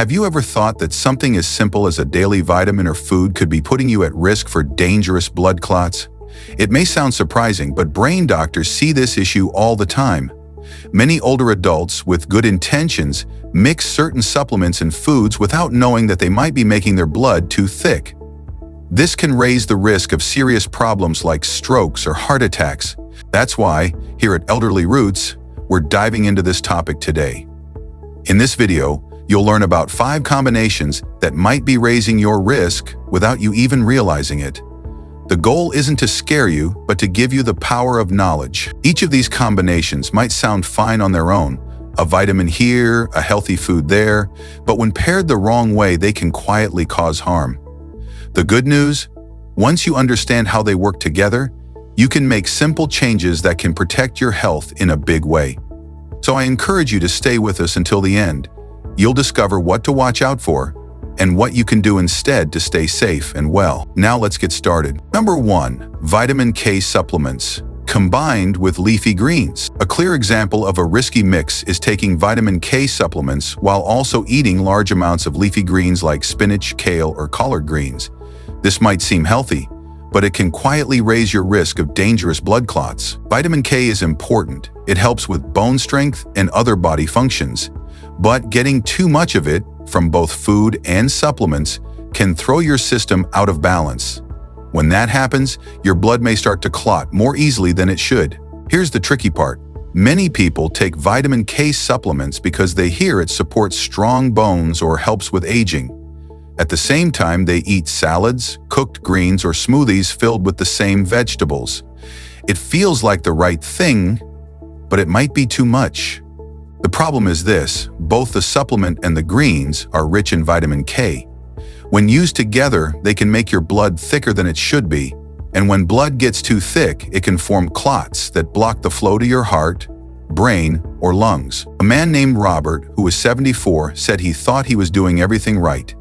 Have you ever thought that something as simple as a daily vitamin or food could be putting you at risk for dangerous blood clots? It may sound surprising, but brain doctors see this issue all the time. Many older adults with good intentions mix certain supplements and foods without knowing that they might be making their blood too thick. This can raise the risk of serious problems like strokes or heart attacks. That's why, here at Elderly Roots, we're diving into this topic today. In this video, you'll learn about 5 combinations that might be raising your risk without you even realizing it. The goal isn't to scare you, but to give you the power of knowledge. Each of these combinations might sound fine on their own, a vitamin here, a healthy food there, but when paired the wrong way, they can quietly cause harm. The good news? Once you understand how they work together, you can make simple changes that can protect your health in a big way. So I encourage you to stay with us until the end. You'll discover what to watch out for and what you can do instead to stay safe and well. Now let's get started. Number 1, vitamin K supplements combined with leafy greens. A clear example of a risky mix is taking vitamin K supplements while also eating large amounts of leafy greens like spinach, kale, or collard greens. This might seem healthy, but it can quietly raise your risk of dangerous blood clots. Vitamin K is important. It helps with bone strength and other body functions. But getting too much of it, from both food and supplements, can throw your system out of balance. When that happens, your blood may start to clot more easily than it should. Here's the tricky part. Many people take vitamin K supplements because they hear it supports strong bones or helps with aging. At the same time, they eat salads, cooked greens, or smoothies filled with the same vegetables. It feels like the right thing, but it might be too much. The problem is this: both the supplement and the greens are rich in vitamin K. When used together, they can make your blood thicker than it should be, and when blood gets too thick, it can form clots that block the flow to your heart, brain, or lungs. A man named Robert, who was 74, said he thought he was doing everything right.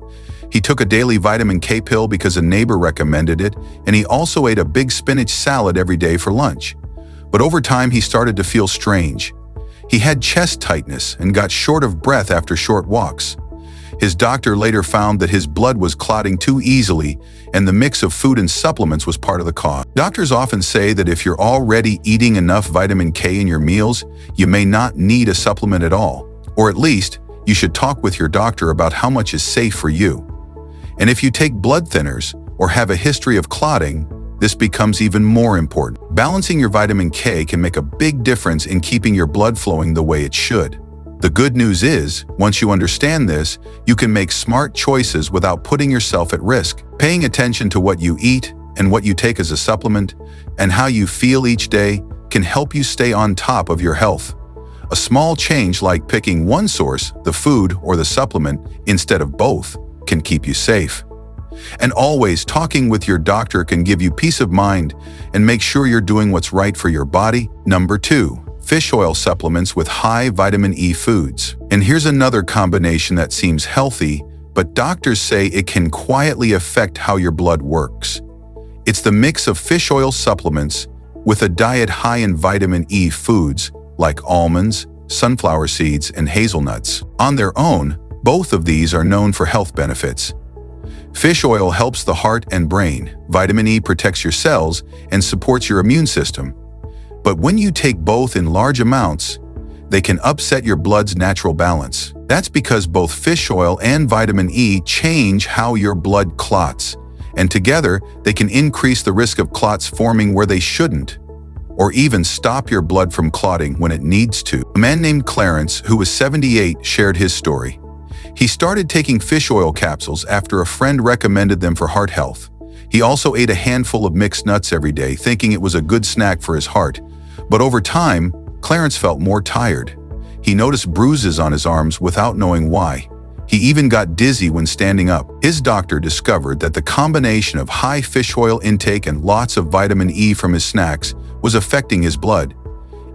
He took a daily vitamin K pill because a neighbor recommended it, and he also ate a big spinach salad every day for lunch. But over time, he started to feel strange. He had chest tightness and got short of breath after short walks. His doctor later found that his blood was clotting too easily, and the mix of food and supplements was part of the cause. Doctors often say that if you're already eating enough vitamin K in your meals, you may not need a supplement at all, or at least you should talk with your doctor about how much is safe for you. And if you take blood thinners or have a history of clotting, this becomes even more important. Balancing your vitamin K can make a big difference in keeping your blood flowing the way it should. The good news is, once you understand this, you can make smart choices without putting yourself at risk. Paying attention to what you eat and what you take as a supplement and how you feel each day can help you stay on top of your health. A small change like picking one source, the food or the supplement, instead of both, can keep you safe. And always, talking with your doctor can give you peace of mind and make sure you're doing what's right for your body. Number 2, fish oil supplements with high vitamin E foods. And here's another combination that seems healthy, but doctors say it can quietly affect how your blood works. It's the mix of fish oil supplements with a diet high in vitamin E foods like almonds, sunflower seeds, and hazelnuts. On their own, both of these are known for health benefits. Fish oil helps the heart and brain. Vitamin E protects your cells and supports your immune system. But when you take both in large amounts, they can upset your blood's natural balance. That's because both fish oil and vitamin E change how your blood clots, and together they can increase the risk of clots forming where they shouldn't, or even stop your blood from clotting when it needs to. A man named Clarence, who was 78, shared his story. He started taking fish oil capsules after a friend recommended them for heart health. He also ate a handful of mixed nuts every day, thinking it was a good snack for his heart. But over time, Clarence felt more tired. He noticed bruises on his arms without knowing why. He even got dizzy when standing up. His doctor discovered that the combination of high fish oil intake and lots of vitamin E from his snacks was affecting his blood.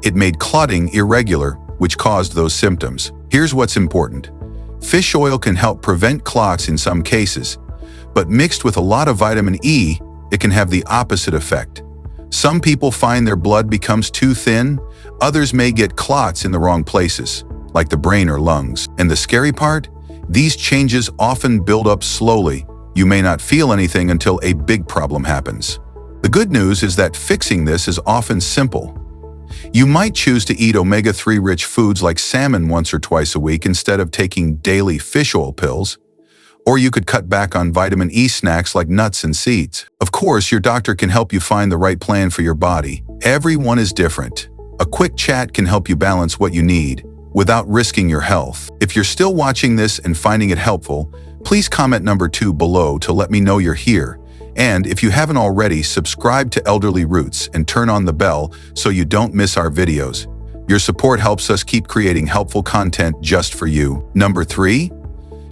It made clotting irregular, which caused those symptoms. Here's what's important. Fish oil can help prevent clots in some cases, but mixed with a lot of vitamin E, it can have the opposite effect. Some people find their blood becomes too thin, others may get clots in the wrong places, like the brain or lungs. And the scary part? These changes often build up slowly. You may not feel anything until a big problem happens. The good news is that fixing this is often simple. You might choose to eat omega-3 rich foods like salmon once or twice a week instead of taking daily fish oil pills. Or you could cut back on vitamin E snacks like nuts and seeds. Of course, your doctor can help you find the right plan for your body. Everyone is different. A quick chat can help you balance what you need without risking your health. If you're still watching this and finding it helpful, please comment number 2 below to let me know you're here. And if you haven't already, subscribe to Elderly Roots and turn on the bell so you don't miss our videos. Your support helps us keep creating helpful content just for you. Number 3.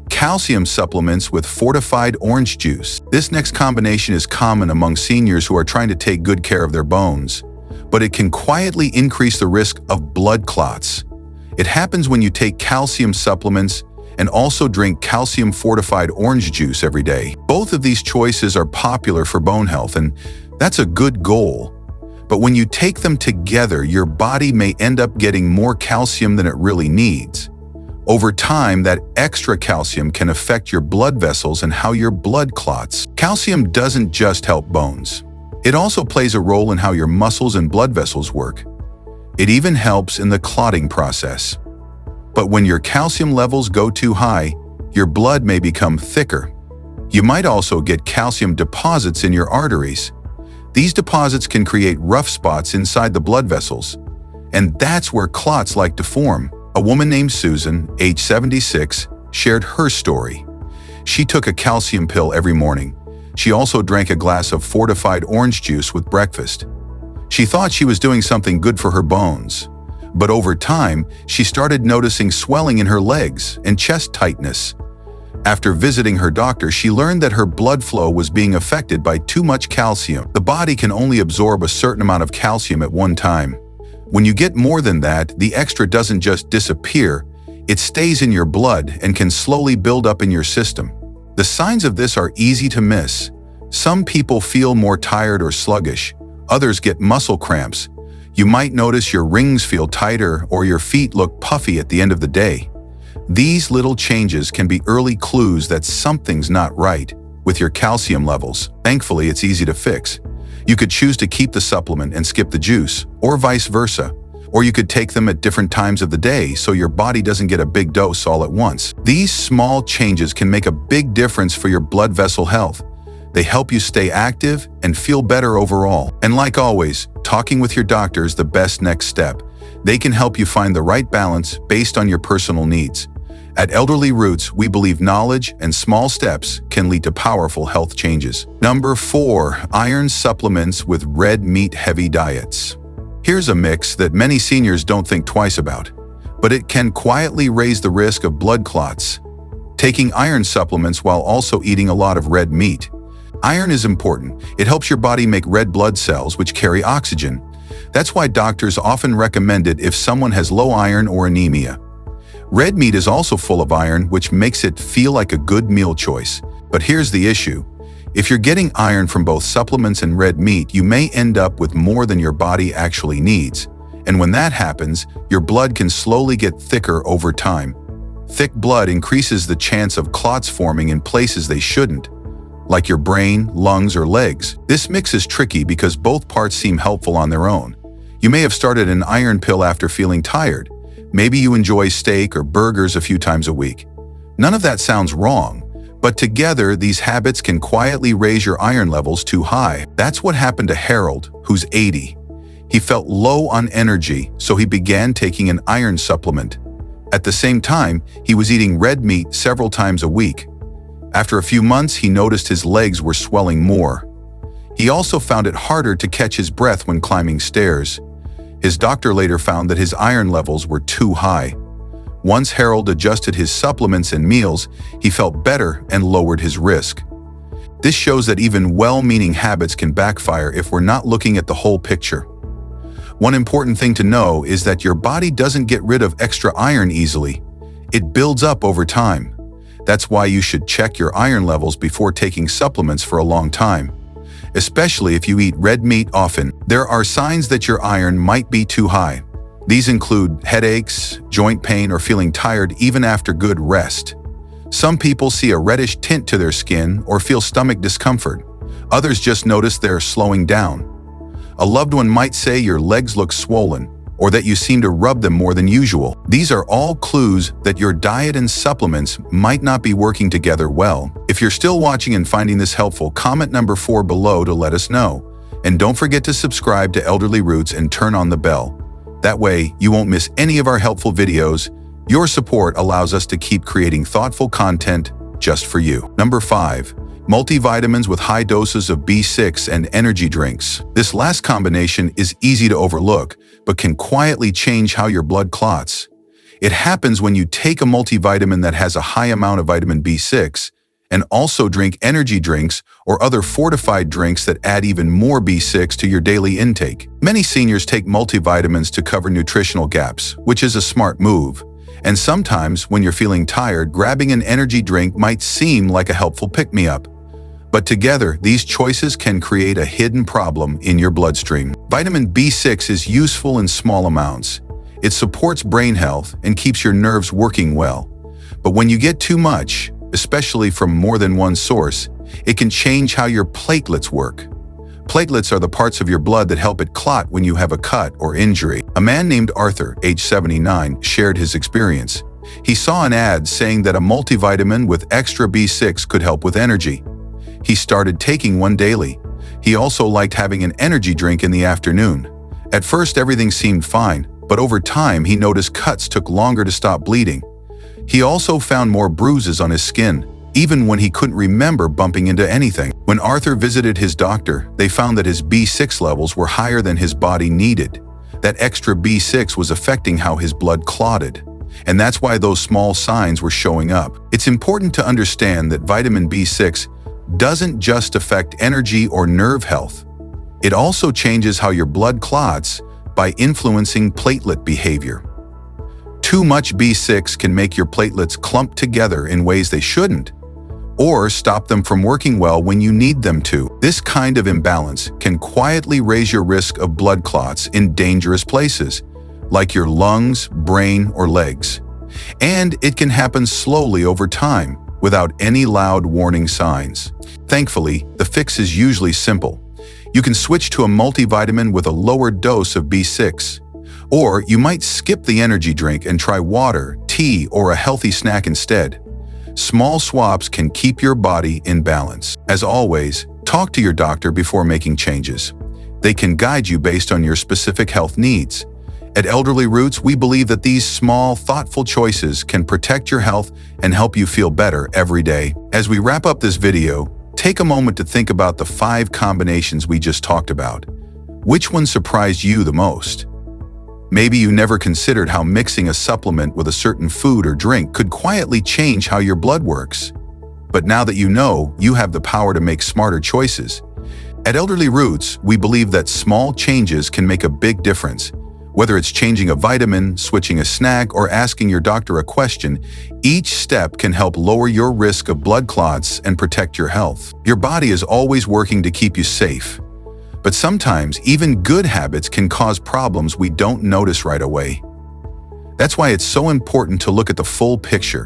Calcium supplements with fortified orange juice. This next combination is common among seniors who are trying to take good care of their bones, but it can quietly increase the risk of blood clots. It happens when you take calcium supplements and also drink calcium-fortified orange juice every day. Both of these choices are popular for bone health, and that's a good goal. But when you take them together, your body may end up getting more calcium than it really needs. Over time, that extra calcium can affect your blood vessels and how your blood clots. Calcium doesn't just help bones. It also plays a role in how your muscles and blood vessels work. It even helps in the clotting process. But when your calcium levels go too high, your blood may become thicker. You might also get calcium deposits in your arteries. These deposits can create rough spots inside the blood vessels, and that's where clots like to form. A woman named Susan, age 76, shared her story. She took a calcium pill every morning. She also drank a glass of fortified orange juice with breakfast. She thought she was doing something good for her bones. But over time, she started noticing swelling in her legs and chest tightness. After visiting her doctor, she learned that her blood flow was being affected by too much calcium. The body can only absorb a certain amount of calcium at one time. When you get more than that, the extra doesn't just disappear, it stays in your blood and can slowly build up in your system. The signs of this are easy to miss. Some people feel more tired or sluggish. Others get muscle cramps. You might notice your rings feel tighter or your feet look puffy at the end of the day. These little changes can be early clues that something's not right with your calcium levels. Thankfully, it's easy to fix. You could choose to keep the supplement and skip the juice, or vice versa. Or you could take them at different times of the day so your body doesn't get a big dose all at once. These small changes can make a big difference for your blood vessel health. They help you stay active and feel better overall. And like always, talking with your doctor is the best next step. They can help you find the right balance based on your personal needs. At Elderly Roots, we believe knowledge and small steps can lead to powerful health changes. Number 4. Iron supplements with red meat-heavy diets. Here's a mix that many seniors don't think twice about, but it can quietly raise the risk of blood clots. Taking iron supplements while also eating a lot of red meat. Iron is important. It helps your body make red blood cells, which carry oxygen. That's why doctors often recommend it if someone has low iron or anemia. Red meat is also full of iron, which makes it feel like a good meal choice. But here's the issue. If you're getting iron from both supplements and red meat, you may end up with more than your body actually needs. And when that happens, your blood can slowly get thicker over time. Thick blood increases the chance of clots forming in places they shouldn't, like your brain, lungs, or legs. This mix is tricky because both parts seem helpful on their own. You may have started an iron pill after feeling tired. Maybe you enjoy steak or burgers a few times a week. None of that sounds wrong, but together these habits can quietly raise your iron levels too high. That's what happened to Harold, who's 80. He felt low on energy, so he began taking an iron supplement. At the same time, he was eating red meat several times a week. After a few months, he noticed his legs were swelling more. He also found it harder to catch his breath when climbing stairs. His doctor later found that his iron levels were too high. Once Harold adjusted his supplements and meals, he felt better and lowered his risk. This shows that even well-meaning habits can backfire if we're not looking at the whole picture. One important thing to know is that your body doesn't get rid of extra iron easily. It builds up over time. That's why you should check your iron levels before taking supplements for a long time. Especially if you eat red meat often, there are signs that your iron might be too high. These include headaches, joint pain, or feeling tired even after good rest. Some people see a reddish tint to their skin or feel stomach discomfort. Others just notice they're slowing down. A loved one might say your legs look swollen, or that you seem to rub them more than usual. These are all clues that your diet and supplements might not be working together well. If you're still watching and finding this helpful, comment number 4 below to let us know. And don't forget to subscribe to Elderly Roots and turn on the bell. That way, you won't miss any of our helpful videos. Your support allows us to keep creating thoughtful content just for you. Number 5. Multivitamins with high doses of B6 and energy drinks. This last combination is easy to overlook, but can quietly change how your blood clots. It happens when you take a multivitamin that has a high amount of vitamin B6 and also drink energy drinks or other fortified drinks that add even more B6 to your daily intake. Many seniors take multivitamins to cover nutritional gaps, which is a smart move. And sometimes, when you're feeling tired, grabbing an energy drink might seem like a helpful pick-me-up. But together, these choices can create a hidden problem in your bloodstream. Vitamin B6 is useful in small amounts. It supports brain health and keeps your nerves working well. But when you get too much, especially from more than one source, it can change how your platelets work. Platelets are the parts of your blood that help it clot when you have a cut or injury. A man named Arthur, age 79, shared his experience. He saw an ad saying that a multivitamin with extra B6 could help with energy. He started taking one daily. He also liked having an energy drink in the afternoon. At first, everything seemed fine, but over time, he noticed cuts took longer to stop bleeding. He also found more bruises on his skin, even when he couldn't remember bumping into anything. When Arthur visited his doctor, they found that his B6 levels were higher than his body needed. That extra B6 was affecting how his blood clotted. And that's why those small signs were showing up. It's important to understand that vitamin B6 doesn't just affect energy or nerve health. It also changes how your blood clots by influencing platelet behavior. Too much B6 can make your platelets clump together in ways they shouldn't, or stop them from working well when you need them to. This kind of imbalance can quietly raise your risk of blood clots in dangerous places, like your lungs, brain, or legs. And it can happen slowly over time, without any loud warning signs. Thankfully, the fix is usually simple. You can switch to a multivitamin with a lower dose of B6. Or you might skip the energy drink and try water, tea, or a healthy snack instead. Small swaps can keep your body in balance. As always, talk to your doctor before making changes. They can guide you based on your specific health needs. At Elderly Roots, we believe that these small, thoughtful choices can protect your health and help you feel better every day. As we wrap up this video, take a moment to think about the 5 combinations we just talked about. Which one surprised you the most? Maybe you never considered how mixing a supplement with a certain food or drink could quietly change how your blood works. But now that you know, you have the power to make smarter choices. At Elderly Roots, we believe that small changes can make a big difference. Whether it's changing a vitamin, switching a snack, or asking your doctor a question, each step can help lower your risk of blood clots and protect your health. Your body is always working to keep you safe. But sometimes, even good habits can cause problems we don't notice right away. That's why it's so important to look at the full picture,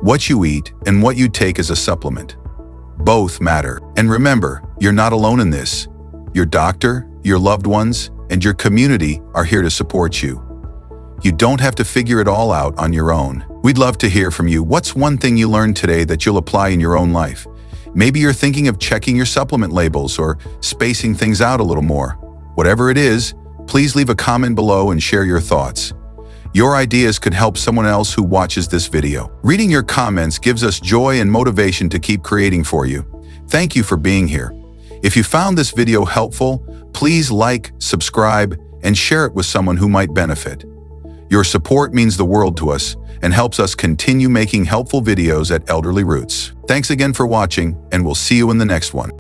what you eat and what you take as a supplement. Both matter. And remember, you're not alone in this. Your doctor, your loved ones, and your community are here to support you. You don't have to figure it all out on your own. We'd love to hear from you. What's one thing you learned today that you'll apply in your own life? Maybe you're thinking of checking your supplement labels or spacing things out a little more. Whatever it is, please leave a comment below and share your thoughts. Your ideas could help someone else who watches this video. Reading your comments gives us joy and motivation to keep creating for you. Thank you for being here. If you found this video helpful, please like, subscribe, and share it with someone who might benefit. Your support means the world to us and helps us continue making helpful videos at Elderly Roots. Thanks again for watching, and we'll see you in the next one.